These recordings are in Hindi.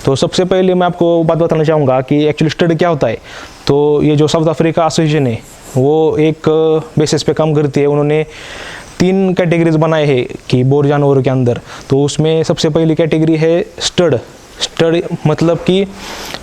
तो सबसे पहले मैं आपको बात बताना चाहूँगा कि एक्चुअली स्टड क्या होता है। तो ये जो साउथ अफ्रीका एसोसिएशन है वो एक बेसिस पे काम करती है। उन्होंने 3 कैटेगरीज बनाए हैं कि बोर जानवरों के अंदर। तो उसमें सबसे पहली कैटेगरी है स्टड। स्टड मतलब कि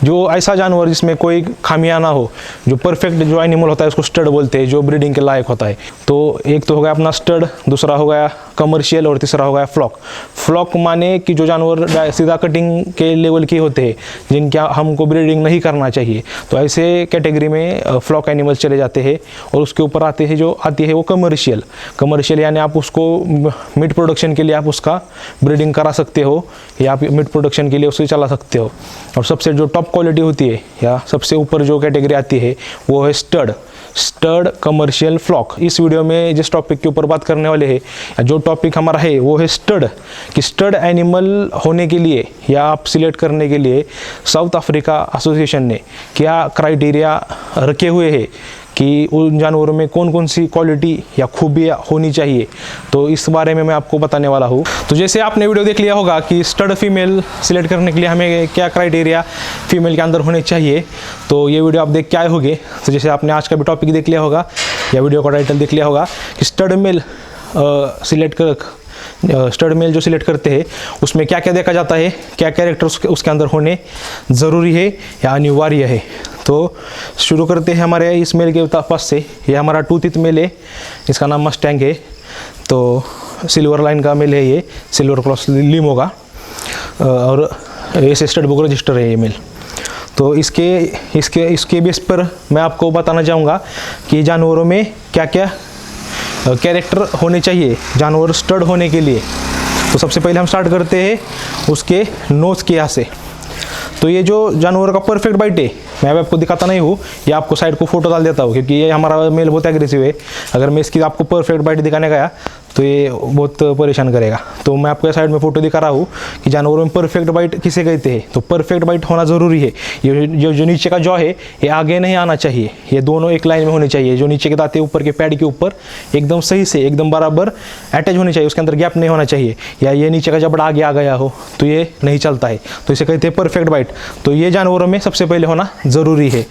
जो ऐसा जानवर जिसमें कोई खामियां ना हो, जो परफेक्ट जो एनिमल होता है उसको स्टड बोलते हैं, जो ब्रीडिंग के लायक होता है। तो एक तो हो गया अपना स्टड, दूसरा हो गया कमर्शियल और तीसरा हो गया फ्लॉक। फ्लॉक माने कि जो जानवर सीधा कटिंग के लेवल के होते हैं, जिनका हमको ब्रीडिंग नहीं करना चाहिए, तो ऐसे कैटेगरी में फ्लॉक एनिमल्स चले जाते हैं। और उसके ऊपर आती है वो कमर्शियल। कमर्शियल यानी आप उसको मीट प्रोडक्शन के लिए आप उसका ब्रीडिंग करा सकते हो या आप मीट प्रोडक्शन के लिए उसे चला सकते हो। और सबसे जो टॉप क्वालिटी होती है या सबसे ऊपर जो कैटेगरी आती है वो है स्टड। Stud, commercial, flock. इस वीडियो में जिस टॉपिक के ऊपर बात करने वाले हैं, जो टॉपिक हमारा है वो है स्टड। कि स्टड एनिमल होने के लिए या आप सिलेक्ट करने के लिए साउथ अफ्रीका एसोसिएशन ने क्या क्राइटेरिया रखे हुए हैं कि उन जानवरों में कौन कौन सी क्वालिटी या खूबियाँ होनी चाहिए, तो इस बारे में मैं आपको बताने वाला हूँ। तो जैसे आपने वीडियो देख लिया होगा कि स्टड फीमेल सिलेक्ट करने के लिए हमें क्या क्राइटेरिया फीमेल के अंदर होने चाहिए, तो ये वीडियो आप देख के आए होंगे। तो जैसे आपने आज का भी टॉपिक देख लिया होगा या वीडियो का टाइटल देख लिया होगा कि स्टड मेल स्टड मेल जो सिलेक्ट करते हैं उसमें क्या क्या देखा जाता है, क्या कैरेक्टर उसके अंदर होने ज़रूरी है या अनिवार्य है। तो शुरू करते हैं हमारे इस मेल के पास से। ये हमारा 2 टीथ मेल है, इसका नाम मस्टैंग है। तो सिल्वर लाइन का मेल है, ये सिल्वर क्रॉस लिमो का, और ऐसे स्टड बुक रजिस्टर है ये मेल। तो इसके बेस पर मैं आपको बताना चाहूँगा कि जानवरों में क्या क्या कैरेक्टर होने चाहिए जानवर स्टड होने के लिए। तो सबसे पहले हम स्टार्ट करते हैं उसके नोज़ के यहाँ से। तो ये जो जानवर का परफेक्ट बाइट है, मैं अब आपको दिखाता नहीं हूँ, ये आपको साइड को फोटो डाल देता हूँ क्योंकि ये हमारा मेल बहुत एग्रेसिव है। अगर मैं इसकी आपको परफेक्ट बाइट दिखाने गया तो ये बहुत परेशान करेगा। तो मैं आपको साइड में फोटो दिखा रहा हूँ कि जानवरों में परफेक्ट बाइट किसे कहते हैं। तो परफेक्ट बाइट होना ज़रूरी है। ये जो नीचे का जॉ है ये आगे नहीं आना चाहिए, ये दोनों एक लाइन में होने चाहिए। जो नीचे के दांत ऊपर के पैड के ऊपर एकदम सही से एकदम बराबर अटैच होने चाहिए, उसके अंदर गैप नहीं होना चाहिए। या ये नीचे का जबड़ा आगे आ गया हो तो ये नहीं चलता है, तो इसे कहते हैं परफेक्ट बाइट। तो ये जानवरों में सबसे पहले होना ज़रूरी है।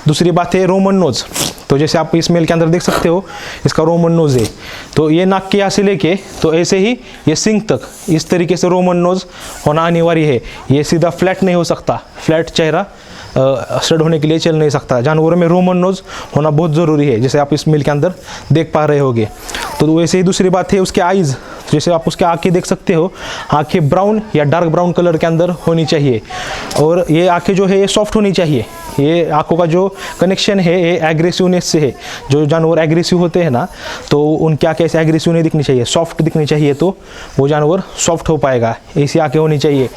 दूसरी बात है रोमन नोज़। तो जैसे आप इस मेल के अंदर देख सकते हो इसका रोमन नोज़ है। तो ये नाक के यहाँ से लेके तो ऐसे ही ये सिंग तक इस तरीके से रोमन नोज़ होना अनिवार्य है। ये सीधा फ्लैट नहीं हो सकता, फ्लैट चेहरा स्टड होने के लिए चल नहीं सकता। जानवरों में रोमन नोज़ होना बहुत ज़रूरी है, जैसे आप इस मेल के अंदर देख पा रहे होगे। तो वैसे ही दूसरी बात है उसके आइज़। जैसे आप उसके आँखें देख सकते हो, आँखें ब्राउन या डार्क ब्राउन कलर के अंदर होनी चाहिए। और ये आँखें जो है ये सॉफ्ट होनी चाहिए। ये आँखों का जो कनेक्शन है ये एग्रेसिवनेस से है। जो जानवर एग्रेसिव होते हैं ना, तो उनकी आँखें ऐसे एग्रेसिव नहीं दिखनी चाहिए, सॉफ्ट दिखनी चाहिए, तो वो जानवर सॉफ्ट हो पाएगा। ऐसी आँखें होनी चाहिए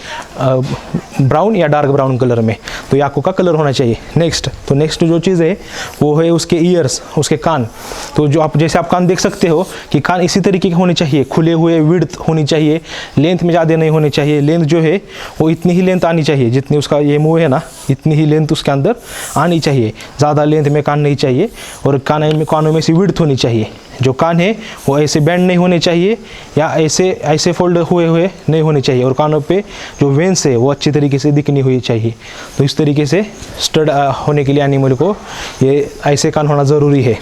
ब्राउन या डार्क ब्राउन कलर में, तो ये आँखों का कलर होना चाहिए। नेक्स्ट जो चीज़ है वो है उसके ईयर्स, उसके कान। तो जो आप जैसे आप कान देख सकते हो कि कान इसी तरीके के होने चाहिए, खुले हुए, विड्थ होनी चाहिए, लेंथ में ज़्यादा नहीं होने चाहिए। लेंथ जो है वो इतनी ही लेंथ आनी चाहिए जितनी उसका ये मुँह है ना, इतनी ही लेंथ उसके अंदर आनी चाहिए। ज़्यादा लेंथ में कान नहीं चाहिए। और कानों में से विड्थ होनी चाहिए। जो कान है वो ऐसे बेंड नहीं होने चाहिए या ऐसे फोल्ड हुए नहीं होने चाहिए। और कानों पे जो वेन्स है वो अच्छी तरीके से दिखनी हुई चाहिए। तो इस तरीके से स्टड होने के लिए एनिमल को ये ऐसे कान होना ज़रूरी है।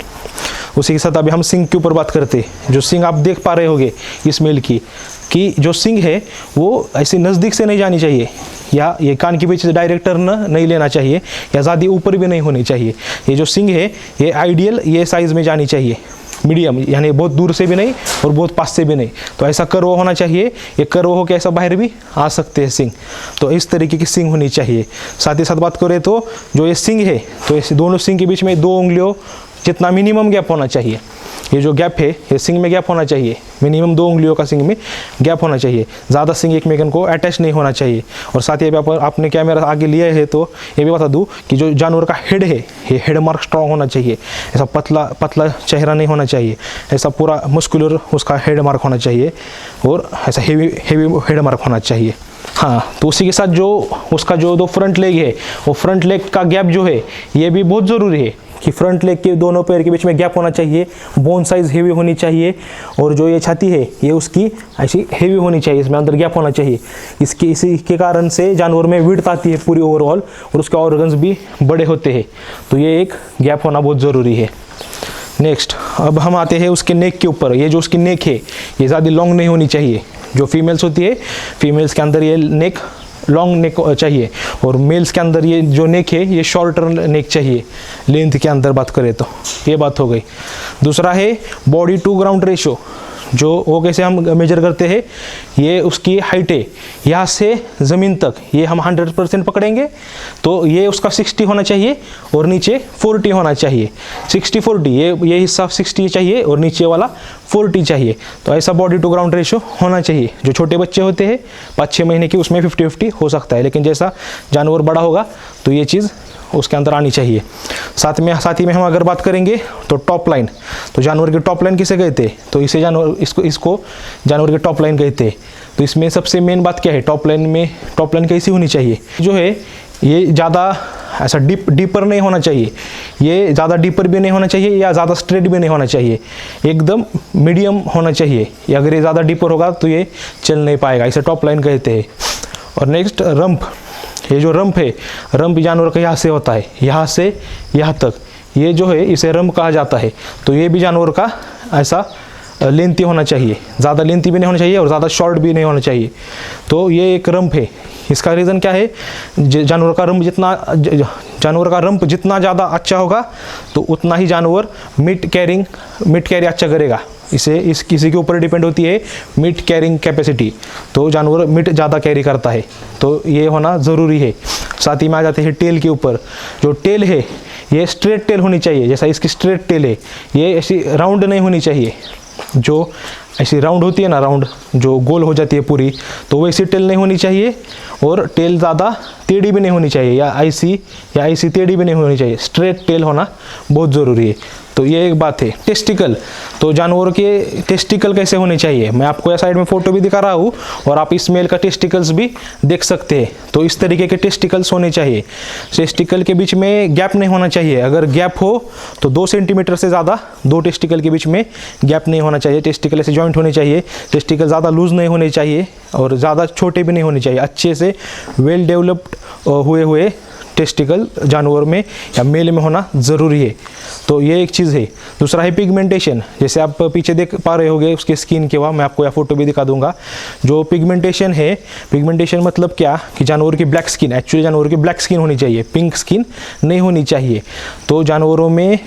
उसी के साथ अभी हम सिंग के ऊपर बात करते हैं। जो सिंग आप देख पा रहे होगे इस मेल की, कि जो सिंग है वो ऐसे नज़दीक से नहीं जानी चाहिए, या ये कान के पीछे से डायरेक्ट टर्न नहीं लेना चाहिए, या ज़्यादा ऊपर भी नहीं होनी चाहिए। ये जो सिंग है ये आइडियल ये साइज़ में जानी चाहिए, मीडियम, यानी बहुत दूर से भी नहीं और बहुत पास से भी नहीं। तो ऐसा कर्व होना चाहिए, ये कर्व हो के ऐसा बाहर भी आ सकते हैं सिंग। तो इस तरीके की सिंग होनी चाहिए। साथ ही साथ बात करें तो जो ये सिंग है तो इस दोनों सिंग के बीच में 2 उंगलियों जितना मिनिमम गैप होना चाहिए। ये जो गैप है ये सिंग में गैप होना चाहिए, मिनिमम 2 उंगलियों का सिंग में गैप होना चाहिए। ज़्यादा सिंग एक मेकन को अटैच नहीं होना चाहिए। और साथ ही आपने कैमरा आगे लिया है तो ये भी बता दूँ कि जो जानवर का हेड है ये हेड मार्क स्ट्रॉन्ग होना चाहिए। ऐसा पतला चेहरा नहीं होना चाहिए, ऐसा पूरा मस्कुलर उसका हेड मार्क होना चाहिए और ऐसा हेवी हेड मार्क होना चाहिए। हाँ, तो उसी के साथ जो उसका जो 2 फ्रंट लेग है वो फ्रंट लेग का गैप जो है ये भी बहुत ज़रूरी है। कि फ्रंट लेग के दोनों पैर के बीच में गैप होना चाहिए, बोन साइज हेवी होनी चाहिए, और जो ये छाती है ये उसकी ऐसी हेवी होनी चाहिए, इसमें अंदर गैप होना चाहिए। इसी के कारण से जानवर में विड्थ आती है पूरी ओवरऑल, और उसके ऑर्गन्स भी बड़े होते हैं। तो ये एक गैप होना बहुत ज़रूरी है। नेक्स्ट अब हम आते हैं उसके नेक के ऊपर। ये जो उसकी नेक है ये ज़्यादा लॉन्ग नहीं होनी चाहिए। जो फीमेल्स होती है, फीमेल्स के अंदर ये नेक लॉन्ग नेक चाहिए, और मेल्स के अंदर ये जो नेक है ये शॉर्टर नेक चाहिए लेंथ के अंदर बात करें तो। ये बात हो गई। दूसरा है बॉडी टू ग्राउंड रेशो। जो वो कैसे हम मेजर करते हैं, ये उसकी हाइट है यहाँ से ज़मीन तक, ये हम 100% पकड़ेंगे तो ये उसका 60 होना चाहिए और नीचे 40 होना चाहिए। 60-40 ये हिस्सा 60 चाहिए और नीचे वाला 40 चाहिए। तो ऐसा बॉडी टू ग्राउंड रेशो होना चाहिए। जो छोटे बच्चे होते हैं 5-6 महीने के, उसमें 50-50 हो सकता है, लेकिन जैसा जानवर बड़ा होगा तो ये चीज़ उसके अंदर आनी चाहिए। साथ ही में हम अगर बात करेंगे तो टॉप लाइन, तो जानवर की टॉप लाइन किसे कहते हैं, तो इसको जानवर की टॉप लाइन कहते हैं। तो इसमें सबसे मेन बात क्या है, टॉप लाइन कैसी होनी चाहिए, जो है ये ज़्यादा ऐसा डीपर नहीं होना चाहिए, ये ज़्यादा डीपर भी नहीं होना चाहिए या ज़्यादा स्ट्रेट भी नहीं होना चाहिए, एकदम मीडियम होना चाहिए। अगर ये ज़्यादा डीपर होगा तो ये चल नहीं पाएगा, इसे टॉप लाइन कहते हैं। और नेक्स्ट रंप। ये जो रंप है, रंप जानवर का यहाँ से होता है, यहाँ से यहाँ तक, ये जो है इसे रंप कहा जाता है। तो ये भी जानवर का ऐसा लेंथी होना चाहिए, ज़्यादा लेंथी भी नहीं होना चाहिए और ज़्यादा शॉर्ट भी नहीं होना चाहिए। तो ये एक रंप है। इसका रीज़न क्या है, जानवर का रंप जितना ज़्यादा अच्छा होगा तो उतना ही जानवर मीट कैरी अच्छा करेगा। किसी के ऊपर डिपेंड होती है मीट कैरिंग कैपेसिटी, तो जानवर मीट ज़्यादा कैरी करता है, तो ये होना ज़रूरी है। साथ ही में आ जाते हैं टेल के ऊपर। जो टेल है ये स्ट्रेट टेल होनी चाहिए, जैसा इसकी स्ट्रेट टेल है, ये ऐसी राउंड नहीं होनी चाहिए। जो ऐसी राउंड होती है ना, राउंड जो गोल हो जाती है पूरी, तो वैसी टेल नहीं होनी चाहिए, और टेल ज़्यादा टेढ़ी भी नहीं होनी चाहिए, या ऐसी टेढ़ी भी नहीं होनी चाहिए। स्ट्रेट टेल होना बहुत ज़रूरी है। तो ये एक बात है। टेस्टिकल, तो जानवरों के टेस्टिकल कैसे होने चाहिए, मैं आपको यह साइड में फ़ोटो भी दिखा रहा हूँ, और आप इस मेल का टेस्टिकल्स भी देख सकते हैं। तो इस तरीके के टेस्टिकल्स होने चाहिए। टेस्टिकल के बीच में गैप नहीं होना चाहिए, अगर गैप हो तो 2 सेंटीमीटर से ज़्यादा 2 टेस्टिकल के बीच में गैप नहीं होना चाहिए। टेस्टिकल ऐसे जॉइंट होने चाहिए, टेस्टिकल ज़्यादा लूज़ नहीं होने चाहिए और ज़्यादा छोटे भी नहीं होने चाहिए। अच्छे से वेल डेवलप्ड हुए टेस्टिकल जानवर में या मेल में होना ज़रूरी है। तो ये एक चीज़ है। दूसरा है पिगमेंटेशन। जैसे आप पीछे देख पा रहे होंगे उसके स्किन के, वहाँ मैं आपको यह फोटो भी दिखा दूंगा। जो पिगमेंटेशन है, पिगमेंटेशन मतलब क्या कि जानवर की ब्लैक स्किन, एक्चुअली जानवर की ब्लैक स्किन होनी चाहिए, पिंक स्किन नहीं होनी चाहिए। तो जानवरों में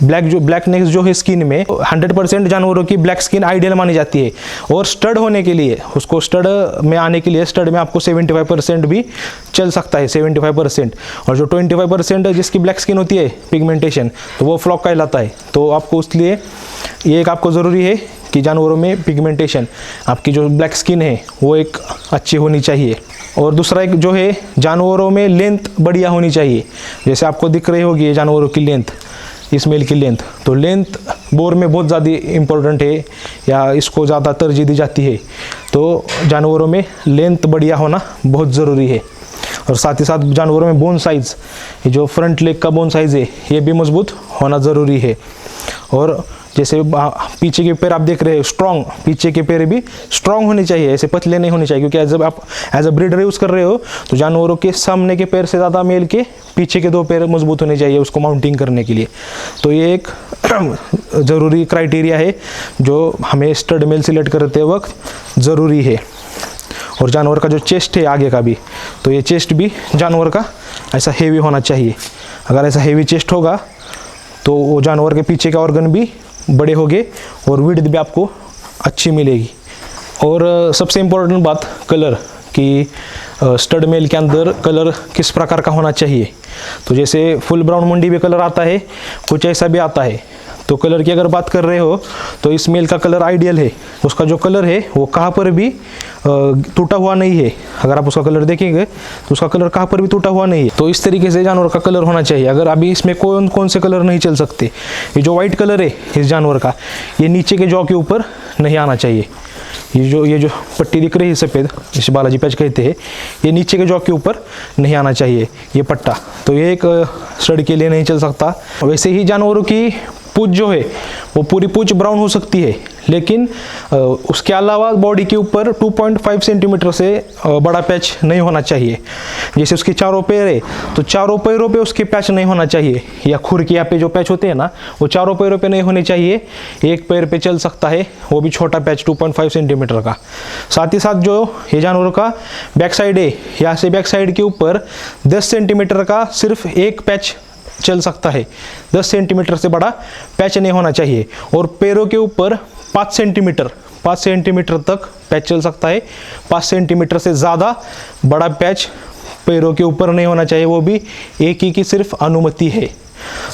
ब्लैकनेस जो है स्किन में, 100% जानवरों की ब्लैक स्किन आइडियल मानी जाती है। और स्टड होने के लिए, उसको स्टड में आने के लिए, स्टड में आपको 75% भी चल सकता है, 75%। और जो 25% जिसकी ब्लैक स्किन होती है पिगमेंटेशन, तो वो फ्लॉक कहलाता है। तो आपको उसलिए ये एक आपको ज़रूरी है कि जानवरों में पिगमेंटेशन, आपकी जो ब्लैक स्किन है वो एक अच्छी होनी चाहिए। और दूसरा एक जो है, जानवरों में लेंथ बढ़िया होनी चाहिए। जैसे आपको दिख रही होगी ये जानवरों की लेंथ, इस मेल की लेंथ, तो लेंथ बोर में बहुत ज़्यादा इम्पोर्टेंट है, या इसको ज़्यादा तरजीह दी जाती है। तो जानवरों में लेंथ बढ़िया होना बहुत ज़रूरी है। और साथ ही साथ जानवरों में बोन साइज़, ये जो फ्रंट लेग का बोन साइज़ है ये भी मजबूत होना ज़रूरी है। और जैसे पीछे के पैर आप देख रहे हैं स्ट्रॉन्ग, पीछे के पैर भी स्ट्रॉन्ग होने चाहिए, ऐसे पतले नहीं होने चाहिए। क्योंकि जब आप एज अ ब्रीडर यूज़ कर रहे हो तो जानवरों के सामने के पैर से ज़्यादा मेल के पीछे के 2 पैर मजबूत होने चाहिए उसको माउंटिंग करने के लिए। तो ये एक ज़रूरी क्राइटेरिया है जो हमें स्टड मेल सिलेक्ट करते वक्त ज़रूरी है। और जानवर का जो चेस्ट है आगे का भी, तो ये चेस्ट भी जानवर का ऐसा हेवी होना चाहिए। अगर ऐसा हेवी चेस्ट होगा तो वो जानवर के पीछे के ऑर्गन भी बड़े होंगे और विड्थ भी आपको अच्छी मिलेगी। और सबसे इम्पोर्टेंट बात कलर, कि स्टड मेल के अंदर कलर किस प्रकार का होना चाहिए। तो जैसे फुल ब्राउन मुंडी भी कलर आता है, कुछ ऐसा भी आता है। तो कलर की अगर बात कर रहे हो तो इस मेल का कलर आइडियल है। उसका जो कलर है वो कहाँ पर भी टूटा हुआ नहीं है। अगर आप उसका कलर देखेंगे तो उसका कलर कहाँ पर भी टूटा हुआ नहीं है। तो इस तरीके से जानवर का कलर होना चाहिए। अगर अभी इसमें कौन से कलर नहीं चल सकते, ये जो वाइट कलर है इस जानवर का, ये नीचे के जॉ के ऊपर नहीं आना चाहिए। ये जो पट्टी दिख रही है सफ़ेद, जिसे बालाजी पैच कहते हैं, ये नीचे के जॉक के ऊपर नहीं आना चाहिए ये पट्टा। तो ये एक स्टड के लिए नहीं चल सकता। वैसे ही जानवरों की पूंछ जो है वो पूरी पूंछ ब्राउन हो सकती है, लेकिन उसके अलावा बॉडी के ऊपर 2.5 सेंटीमीटर से बड़ा पैच नहीं होना चाहिए। जैसे उसके चारों पैर है तो चारों पैरों पे उसके पैच नहीं होना चाहिए, या खुर के यहाँ पे जो पैच होते हैं ना वो चारों पैरों पे नहीं होने चाहिए, एक पैर पे चल सकता है, वो भी छोटा पैच 2.5 सेंटीमीटर का। साथ ही साथ जो ये जानवरों का बैक साइड है, यहाँ से बैक साइड के ऊपर 10 सेंटीमीटर का सिर्फ एक पैच चल सकता है, 10 सेंटीमीटर से बड़ा पैच नहीं होना चाहिए। और पैरों के ऊपर 5 सेंटीमीटर तक पैच चल सकता है, 5 सेंटीमीटर से ज़्यादा बड़ा पैच पैरों के ऊपर नहीं होना चाहिए, वो भी एक ही की सिर्फ अनुमति है।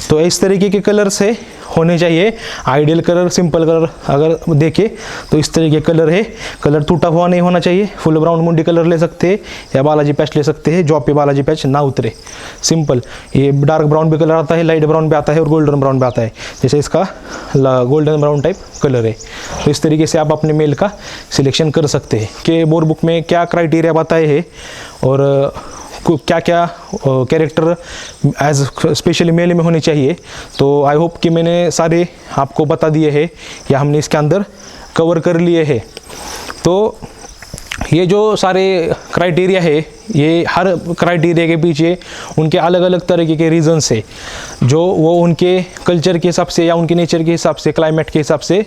तो इस तरीके के कलर से होने चाहिए। आइडियल कलर, सिंपल कलर अगर देखें तो इस तरीके कलर है। कलर टूटा हुआ नहीं होना चाहिए। फुल ब्राउन मुंडी कलर ले सकते हैं या बालाजी पैच ले सकते हैं, जॉब पे बालाजी पैच ना उतरे, सिंपल। ये डार्क ब्राउन भी कलर आता है, लाइट ब्राउन भी आता है और गोल्डन ब्राउन भी आता है, जैसे इसका गोल्डन ब्राउन टाइप कलर है। तो इस तरीके से आप अपने मेल का सिलेक्शन कर सकते हैं। कि बोर बुक में क्या क्राइटेरिया बताए हैं और क्या क्या कैरेक्टर एज स्पेशली मेल में होने चाहिए, तो आई होप कि मैंने सारे आपको बता दिए हैं या हमने इसके अंदर कवर कर लिए हैं। तो ये जो सारे क्राइटेरिया है, ये हर क्राइटेरिया के पीछे उनके अलग अलग तरीके के रीजंस है, जो वो उनके कल्चर के हिसाब से या उनके नेचर के हिसाब से, क्लाइमेट के हिसाब से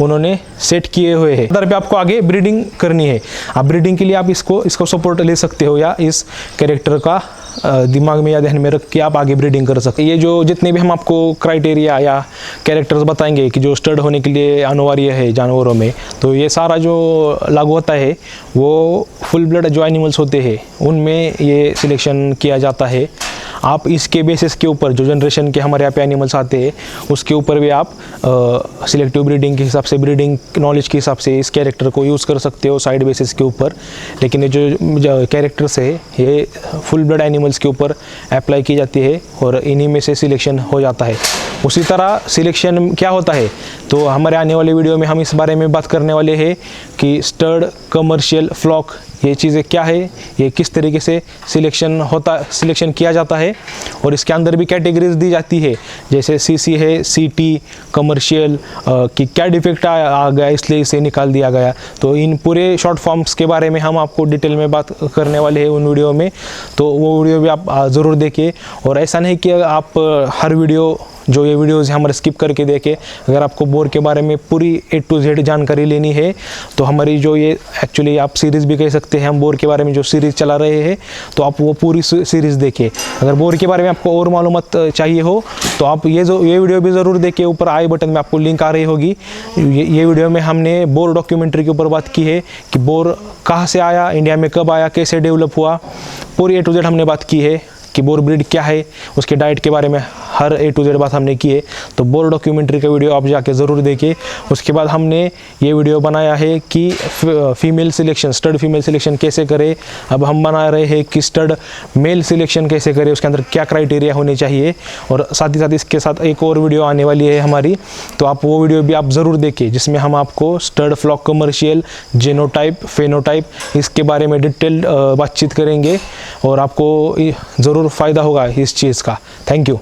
उन्होंने सेट किए हुए हैं। इधर पे आपको आगे ब्रीडिंग करनी है। आप ब्रीडिंग के लिए आप इसको सपोर्ट ले सकते हो या इस कैरेक्टर का दिमाग में या ध्यान में रख के आप आगे ब्रीडिंग कर सकते हैं। ये जो जितने भी हम आपको क्राइटेरिया या कैरेक्टर्स बताएंगे कि जो स्टड होने के लिए अनिवार्य है जानवरों में, तो ये सारा जो लागू होता है वो फुल ब्लड जो एनिमल्स होते हैं उनमें ये सिलेक्शन किया जाता है। आप इसके बेसिस के ऊपर जो जनरेशन के हमारे यहाँ पे एनिमल्स आते हैं उसके ऊपर भी आप सिलेक्टिव ब्रीडिंग के हिसाब से, ब्रीडिंग नॉलेज के हिसाब से इस कैरेक्टर को यूज़ कर सकते हो साइड बेसिस के ऊपर। लेकिन ये जो कैरेक्टर्स है ये फुल ब्लड एनिमल्स के ऊपर अप्लाई की जाती है और इन्हीं में से सिलेक्शन हो जाता है। उसी तरह सिलेक्शन क्या होता है, तो हमारे आने वाले वीडियो में हम इस बारे में बात करने वाले हैं कि स्टड, कमर्शियल, फ्लॉक ये चीज़ें क्या है, ये किस तरीके से सिलेक्शन किया जाता है और इसके अंदर भी कैटेगरीज दी जाती है, जैसे सीसी है, सीटी, कमर्शियल, कि क्या डिफेक्ट आ गया इसलिए इसे निकाल दिया गया। तो इन पूरे शॉर्ट फॉर्म्स के बारे में हम आपको डिटेल में बात करने वाले हैं उन वीडियो में, तो वो वीडियो भी आप ज़रूर देखिए। और ऐसा नहीं कि आप हर वीडियो जो ये वीडियोज़ हमारे स्किप करके देखें। अगर आपको बोर के बारे में पूरी A to Z जानकारी लेनी है तो हमारी जो ये एक्चुअली आप सीरीज़ भी कह सकते हैं, हम बोर के बारे में जो सीरीज़ चला रहे हैं तो आप वो पूरी सीरीज़ देखें। अगर बोर के बारे में आपको और मालूमात चाहिए हो तो आप ये वीडियो भी ज़रूर देखिए। ऊपर आई बटन में आपको लिंक आ रही होगी। ये वीडियो में हमने बोर डॉक्यूमेंट्री के ऊपर बात की है कि बोर कहाँ से आया, इंडिया में कब आया, कैसे डेवलप हुआ, पूरी A to Z हमने बात की है कि बोर ब्रीड क्या है, उसके डाइट के बारे में हर A to Z बात हमने की है। तो बोर डॉक्यूमेंट्री का वीडियो आप जाके ज़रूर देखिए। उसके बाद हमने ये वीडियो बनाया है कि female selection, stud female selection कैसे करें। अब हम बना रहे हैं कि स्टड मेल सिलेक्शन कैसे करें, उसके अंदर क्या क्राइटेरिया होने चाहिए। और साथ ही साथ इसके साथ एक और वीडियो आने वाली है हमारी, तो आप वो वीडियो भी आप ज़रूर देखिए, जिसमें हम आपको stud, flock, commercial, genotype, phenotype इसके बारे में डिटेल बातचीत करेंगे और आपको ज़रूर फ़ायदा होगा इस चीज़ का। Thank you.